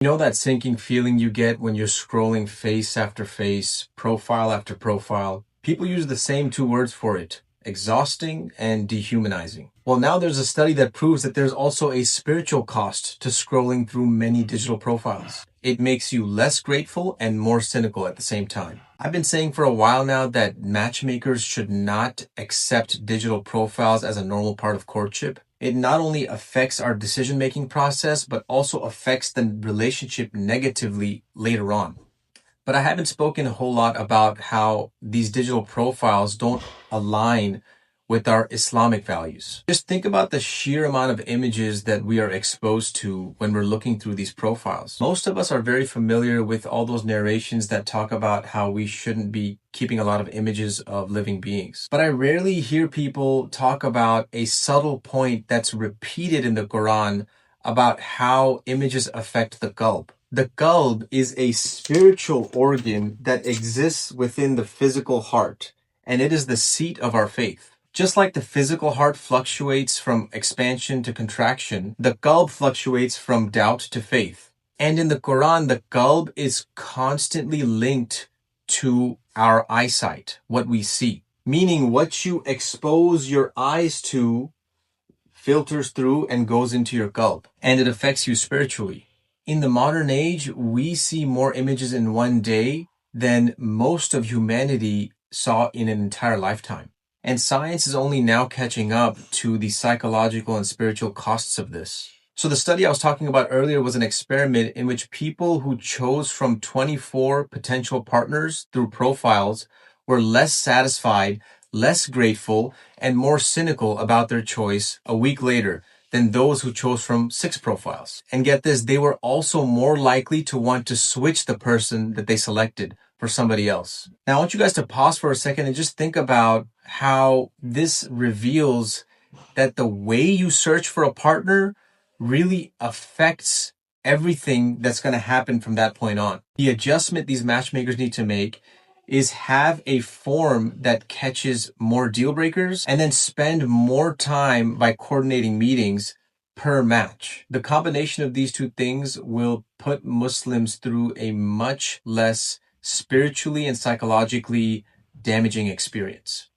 You know that sinking feeling you get when you're scrolling face after face, profile after profile? People use the same two words for it: exhausting and dehumanizing. Well, now there's a study that proves that there's also a spiritual cost to scrolling through many digital profiles. It makes you less grateful and more cynical at the same time. I've been saying for a while now that matchmakers should not accept digital profiles as a normal part of courtship. It not only affects our decision-making process, but also affects the relationship negatively later on. But I haven't spoken a whole lot about how these digital profiles don't align with our Islamic values. Just think about the sheer amount of images that we are exposed to when we're looking through these profiles. Most of us are very familiar with all those narrations that talk about how we shouldn't be keeping a lot of images of living beings. But I rarely hear people talk about a subtle point that's repeated in the Quran about how images affect the qalb. The qalb is a spiritual organ that exists within the physical heart, and it is the seat of our faith. Just like the physical heart fluctuates from expansion to contraction, the qalb fluctuates from doubt to faith. And in the Quran, the qalb is constantly linked to our eyesight, what we see. Meaning what you expose your eyes to filters through and goes into your qalb, and it affects you spiritually. In the modern age, we see more images in one day than most of humanity saw in an entire lifetime. And science is only now catching up to the psychological and spiritual costs of this. So the study I was talking about earlier was an experiment in which people who chose from 24 potential partners through profiles were less satisfied, less grateful, and more cynical about their choice a week later than those who chose from 6 profiles. And get this, they were also more likely to want to switch the person that they selected for somebody else. Now, I want you guys to pause for a second and just think about how this reveals that the way you search for a partner really affects everything that's going to happen from that point on. The adjustment these matchmakers need to make is have a form that catches more deal breakers and then spend more time by coordinating meetings per match. The combination of these two things will put Muslims through a much less spiritually and psychologically damaging experience.